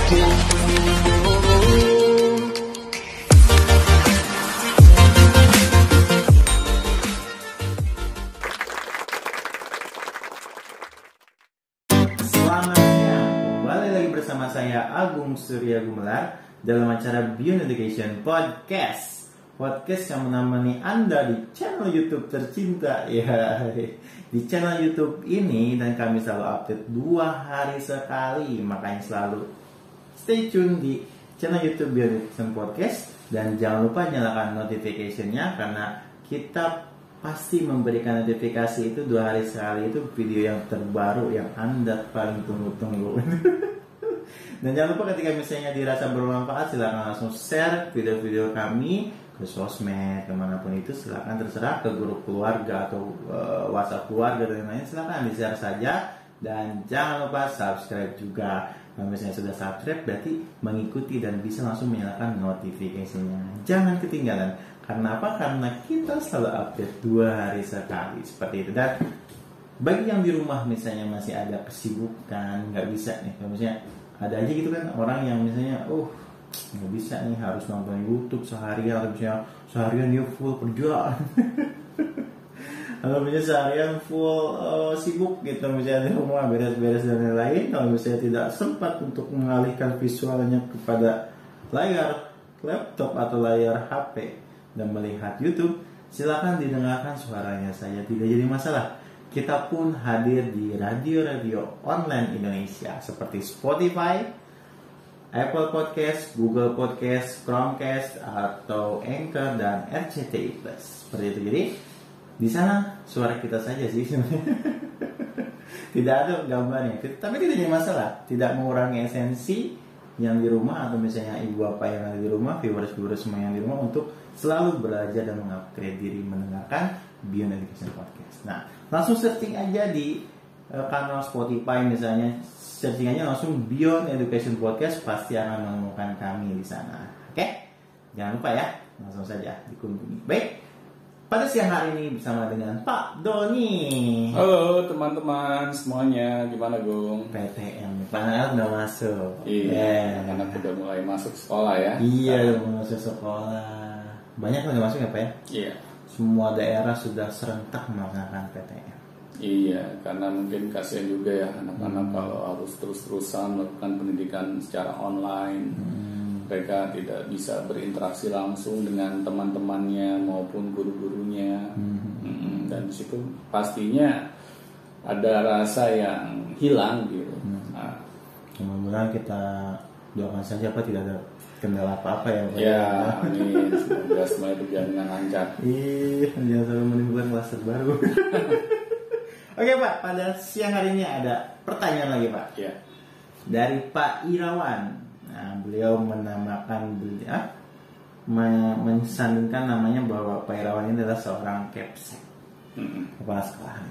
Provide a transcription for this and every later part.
Bersama saya Agung Surya Gumelar dalam acara Beyond Education Podcast yang menemani Anda di channel YouTube tercinta ya. Di channel YouTube ini dan kami selalu update 2 hari sekali, makanya selalu stay tune di channel YouTube Beyond Education Podcast dan jangan lupa nyalakan notification-nya karena kita pasti memberikan notifikasi itu 2 hari sekali, itu video yang terbaru yang Anda paling tunggu-tunggu. Dan jangan lupa ketika misalnya dirasa bermanfaat, silakan langsung share video-video kami ke sosmed, kemanapun itu silakan, terserah, ke grup keluarga atau WhatsApp keluarga dan lain-lain, silakan di-share saja. Dan jangan lupa subscribe juga. Kalau misalnya sudah subscribe berarti mengikuti dan bisa langsung menyalakan notifikasinya. Jangan ketinggalan. Karena apa? Karena kita selalu update 2 hari sekali seperti itu. Dan bagi yang di rumah misalnya masih ada kesibukan, nggak bisa nih, kalau misalnya ada aja gitu kan orang yang misalnya nggak bisa nih, harus nonton YouTube seharian atau misalnya seharian dia full kerjaan atau misalnya seharian full sibuk gitu misalnya di rumah beres-beres dan lain-lain. Kalau misalnya tidak sempat untuk mengalihkan visualnya kepada layar laptop atau layar HP dan melihat YouTube, silakan didengarkan suaranya saja, tidak jadi masalah. Kita pun hadir di radio-radio online Indonesia seperti Spotify, Apple Podcast, Google Podcast, Chromecast, atau Anchor dan RCTI Plus. Seperti itu. Jadi di sana suara kita saja sih sebenarnya. Tidak ada gambarnya, tapi tidak jadi masalah. Tidak mengurangi esensi yang di rumah atau misalnya ibu bapak yang ada di rumah, viewers semua yang di rumah, untuk selalu belajar dan mengupgrade diri mendengarkan Beyond Education Podcast. Nah, langsung searching aja di kanal Spotify misalnya, searching aja langsung Beyond Education Podcast, pasti akan menemukan kami di sana. Oke? Jangan lupa ya, langsung saja dikunjungi. Baik, pada siang hari ini bersama dengan Pak Doni. Halo teman-teman semuanya, gimana Gung? PTM, Pak anak udah masuk. Iya, anak udah mulai masuk sekolah ya. Iya, udah masuk sekolah. Banyak yang masuk ya Pak ya? Iya. Semua daerah sudah serentak melaksanakan PTM. Iya, karena mungkin kasihan juga ya anak-anak kalau harus terus-terusan melakukan pendidikan secara online. Mereka tidak bisa berinteraksi langsung dengan teman-temannya maupun guru-gurunya. Dan di situ pastinya ada rasa yang hilang gitu. Nah, mudah-mudahan kita doakan saja Pak tidak ada kendala apa-apa ya Pak. Ya, amin. Semoga semuanya berjalan dengan lancar. Jangan sampai menimbulkan kluster baru. Oke Pak, pada siang hari ini ada pertanyaan lagi Pak. Ya. Dari Pak Irawan. Nah, beliau menamakan mensandingkan namanya bahwa Pak Irawan ini adalah seorang kepsek, kepala sekolah.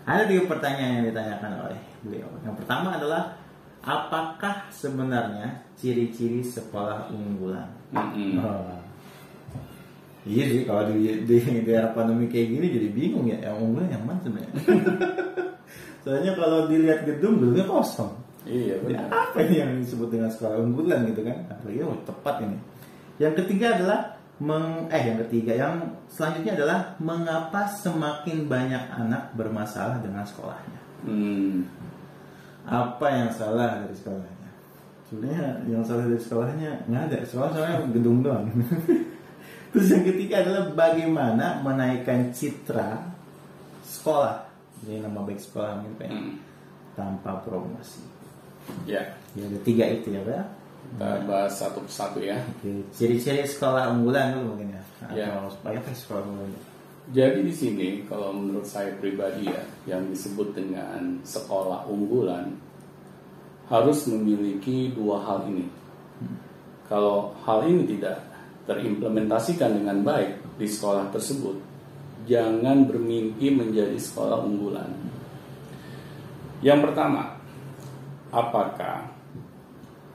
Ada 3 pertanyaan yang ditanyakan oleh beliau. Yang pertama adalah, apakah sebenarnya ciri-ciri sekolah unggulan? Iya sih, kalau di era pandemi kayak gini jadi bingung ya, yang unggulan yang mana sebenarnya? Soalnya kalau dilihat gedungnya kosong. Iya benar. Apa ini yang disebut dengan sekolah unggulan gitu kan? Apalagi tepat ini. Yang ketiga adalah yang selanjutnya adalah, mengapa semakin banyak anak bermasalah dengan sekolahnya? Apa yang salah dari sekolahnya? Sebenarnya yang salah dari sekolahnya nggak ada, soalnya gedung doang. Terus yang ketiga adalah, bagaimana menaikkan citra sekolah, jadi nama baik sekolah gitu ya, tanpa promosi. Ya ada 3 itu ya Pak. Kita bahas satu persatu ya. Oke. Ciri-ciri sekolah unggulan dulu mungkin ya. Supaya sekolah unggulan. Jadi di sini kalau menurut saya pribadi ya, yang disebut dengan sekolah unggulan harus memiliki 2 hal ini. Kalau hal ini tidak terimplementasikan dengan baik di sekolah tersebut, jangan bermimpi menjadi sekolah unggulan. Yang pertama, apakah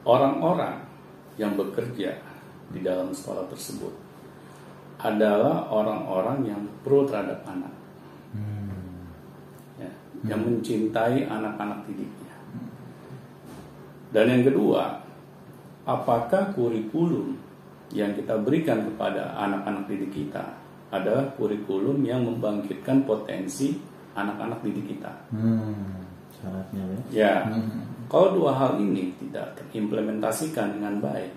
orang-orang yang bekerja di dalam sekolah tersebut adalah orang-orang yang pro terhadap anak, yang mencintai anak-anak didiknya. Dan yang kedua, apakah kurikulum yang kita berikan kepada anak-anak didik kita adalah kurikulum yang membangkitkan potensi anak-anak didik kita? Syaratnya ya. Ya, kalau dua hal ini tidak terimplementasikan dengan baik,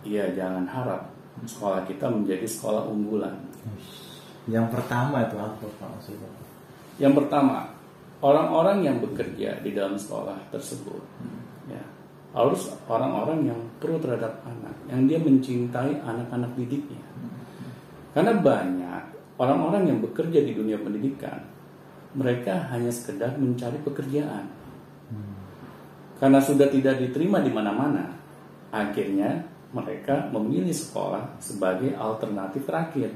ya jangan harap sekolah kita menjadi sekolah unggulan. Yang pertama itu apa Pak maksudnya? Yang pertama, orang-orang yang bekerja di dalam sekolah tersebut, ya, harus orang-orang yang pro terhadap anak, yang dia mencintai anak-anak didiknya. Karena banyak orang-orang yang bekerja di dunia pendidikan, mereka hanya sekedar mencari pekerjaan. Karena sudah tidak diterima di mana-mana, akhirnya mereka memilih sekolah sebagai alternatif terakhir.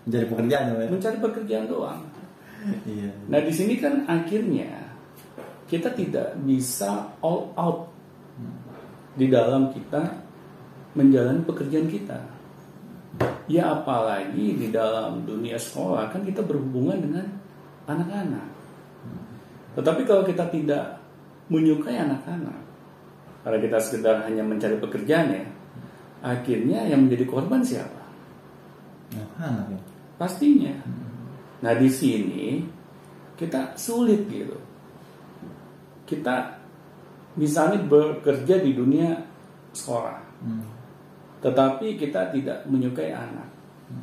Mencari pekerjaan ya? Mencari pekerjaan doang. Iya. Nah di sini kan akhirnya kita tidak bisa all out di dalam kita menjalani pekerjaan kita. Ya apalagi di dalam dunia sekolah kan kita berhubungan dengan anak-anak. Tetapi kalau kita tidak menyukai anak-anak, karena kita sekedar hanya mencari pekerjaan ya, akhirnya yang menjadi korban siapa? Anak ya? Pastinya. Nah di sini kita sulit gitu. Kita misalnya bekerja di dunia sekolah, tetapi kita tidak menyukai anak.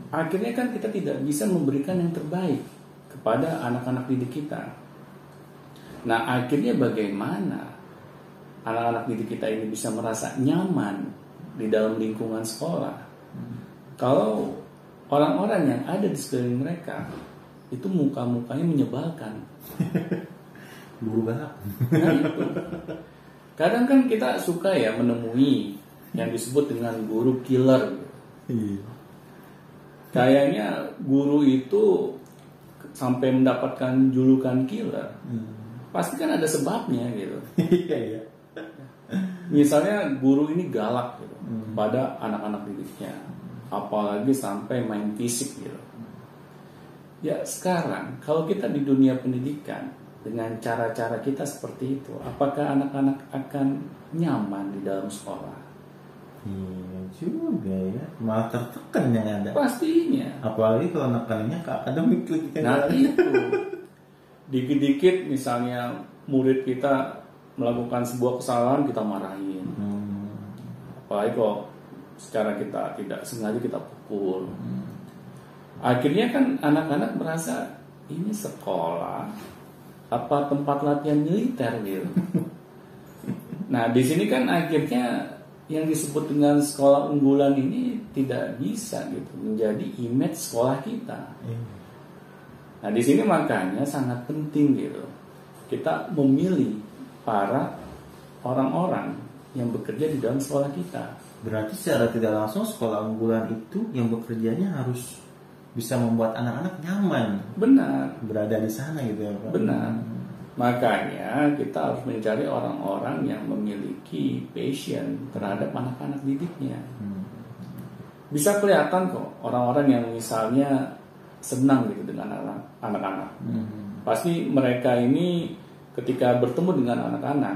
Akhirnya kan kita tidak bisa memberikan yang terbaik kepada anak-anak didik kita. Nah akhirnya bagaimana anak-anak didik kita ini bisa merasa nyaman di dalam lingkungan sekolah kalau orang-orang yang ada di sekeliling mereka itu muka-mukanya menyebalkan. Guru galak. Nah itu. Kadang kan kita suka ya menemui yang disebut dengan guru killer. Iya. Kayaknya guru itu sampai mendapatkan julukan killer. Pasti kan ada sebabnya gitu. Iya iya. Misalnya guru ini galak gitu pada anak-anak didiknya, apalagi sampai main fisik gitu. Ya sekarang kalau kita di dunia pendidikan dengan cara-cara kita seperti itu, apakah anak-anak akan nyaman di dalam sekolah? Iya juga ya. Malah tertekan yang ada. Pastinya. Apalagi kalau nekannya ke akademik lagi kan. Nah itu dikit-dikit misalnya murid kita melakukan sebuah kesalahan kita marahin. Apalagi kalau secara kita tidak sengaja kita pukul. Akhirnya kan anak-anak merasa ini sekolah apa tempat latihan militer gitu. Nah di sini kan akhirnya yang disebut dengan sekolah unggulan ini tidak bisa gitu menjadi image sekolah kita. Nah di sini makanya sangat penting gitu kita memilih para orang-orang yang bekerja di dalam sekolah kita. Berarti secara tidak langsung sekolah unggulan itu yang bekerjanya harus bisa membuat anak-anak nyaman. Benar. Berada di sana gitu ya Pak. Benar. Makanya kita harus mencari orang-orang yang memiliki passion terhadap anak-anak didiknya. Bisa kelihatan kok orang-orang yang misalnya senang gitu dengan anak-anak. Pasti mereka ini ketika bertemu dengan anak-anak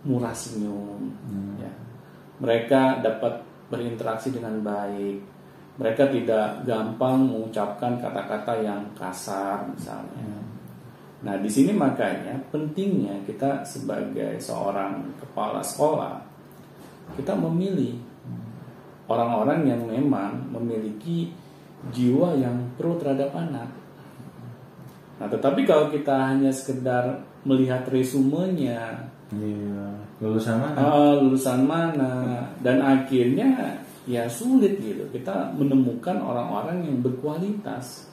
murah senyum, ya. Mereka dapat berinteraksi dengan baik. Mereka tidak gampang mengucapkan kata-kata yang kasar misalnya. Nah di sini makanya pentingnya kita sebagai seorang kepala sekolah kita memilih orang-orang yang memang memiliki jiwa yang pro terhadap anak. Nah tetapi kalau kita hanya sekedar melihat resumenya, lulusan mana, dan akhirnya ya sulit gitu kita menemukan orang-orang yang berkualitas,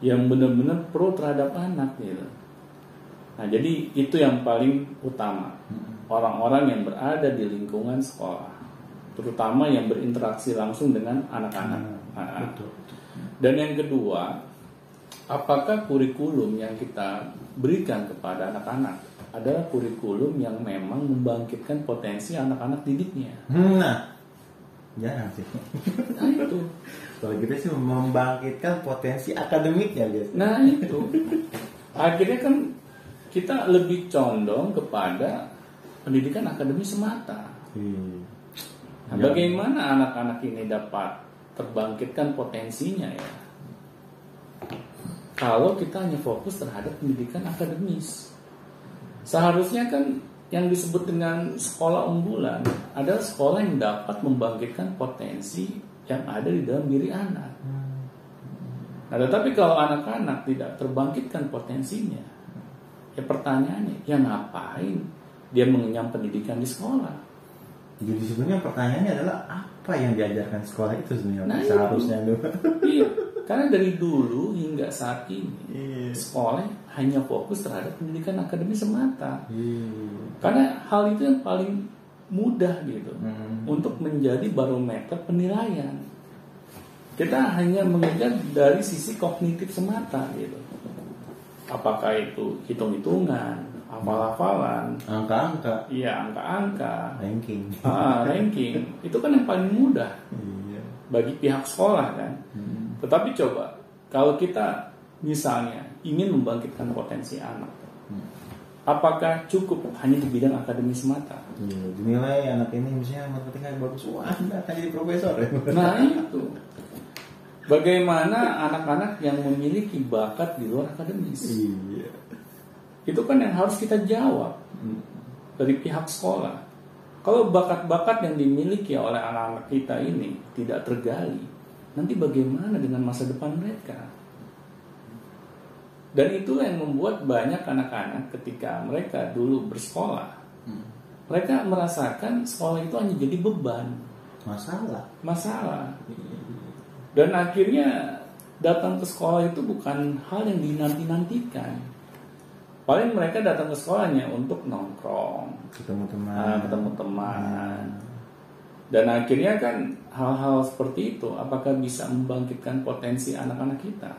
yang benar-benar pro terhadap anak gitu. Nah jadi itu yang paling utama, orang-orang yang berada di lingkungan sekolah, terutama yang berinteraksi langsung dengan anak-anak. Dan yang kedua, apakah kurikulum yang kita berikan kepada anak-anak adalah kurikulum yang memang membangkitkan potensi anak-anak didiknya? Nah, jarang sih. Nah itu. Kalau kita sih membangkitkan potensi akademiknya guys. Nah itu. Akhirnya kan kita lebih condong kepada pendidikan akademis semata. Nah, bagaimana anak-anak ini dapat terbangkitkan potensinya ya? Kalau kita hanya fokus terhadap pendidikan akademis. Seharusnya kan yang disebut dengan sekolah unggulan adalah sekolah yang dapat membangkitkan potensi yang ada di dalam diri anak. Nah, tetapi kalau anak-anak tidak terbangkitkan potensinya, ya pertanyaannya, ya ngapain dia mengenyam pendidikan di sekolah? Jadi sebenarnya pertanyaannya adalah apa yang diajarkan sekolah itu sebenarnya seharusnya dulu. Iya, karena dari dulu hingga saat ini sekolah hanya fokus terhadap pendidikan akademis semata. Karena hal itu yang paling mudah gitu untuk menjadi barometer penilaian. Kita hanya mengejar dari sisi kognitif semata gitu. Apakah itu hitung-hitungan, hafal-hafalan, angka-angka, iya angka-angka, ranking, itu kan yang paling mudah bagi pihak sekolah kan. Tetapi coba kalau kita misalnya ingin membangkitkan potensi anak, apakah cukup hanya di bidang akademis semata? Dinilai anak ini misalnya matematika bagus, wah akan jadi profesor. Nah itu. Bagaimana anak-anak yang memiliki bakat di luar akademis? Itu kan yang harus kita jawab dari pihak sekolah. Kalau bakat-bakat yang dimiliki oleh anak-anak kita ini tidak tergali, nanti bagaimana dengan masa depan mereka? Dan itulah yang membuat banyak anak-anak ketika mereka dulu bersekolah, mereka merasakan sekolah itu hanya jadi beban, masalah. Dan akhirnya datang ke sekolah itu bukan hal yang dinanti-nantikan. Paling mereka datang ke sekolahnya untuk nongkrong, ketemu teman. Dan akhirnya kan hal-hal seperti itu apakah bisa membangkitkan potensi anak-anak kita?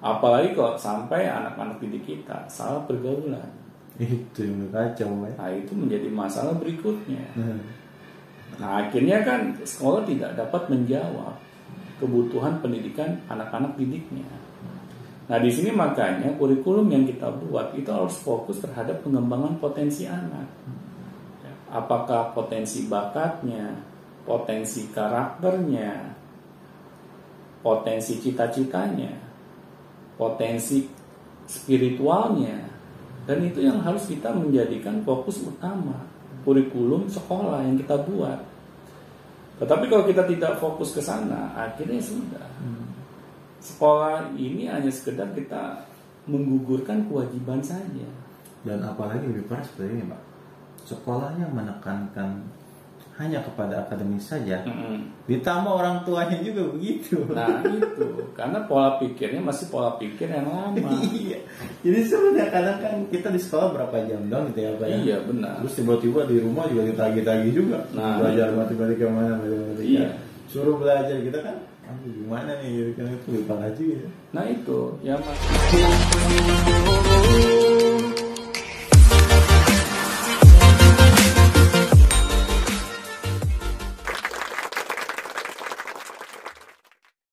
Apalagi kalau sampai anak-anak didik kita salah pergaulan. Itu yang kacau ya. Nah itu menjadi masalah berikutnya. Nah akhirnya kan sekolah tidak dapat menjawab kebutuhan pendidikan anak-anak didiknya. Nah di sini makanya kurikulum yang kita buat itu harus fokus terhadap pengembangan potensi anak. Apakah potensi bakatnya, potensi karakternya, potensi cita-citanya, potensi spiritualnya, dan itu yang harus kita menjadikan fokus utama kurikulum sekolah yang kita buat. Tetapi kalau kita tidak fokus ke sana, akhirnya sudah. Sekolah ini hanya sekedar kita menggugurkan kewajiban saja. Dan apalagi lebih parah seperti ini, Pak. Sekolahnya menekankan hanya kepada akademis saja. Ditambah orang tuanya juga begitu. Nah itu, karena pola pikirnya masih pola pikir yang lama. Iya. Jadi sebenarnya kadang kan kita di sekolah berapa jam dong gitu ya Pak ya. Iya benar. Terus tiba-tiba di rumah juga ditagih-tagih juga. Nah, belajar matematika mana, matematika. Iya. Suruh belajar kita kan, gimana nih gitu kan, itu lupa aja gitu. Nah itu, ya Mas.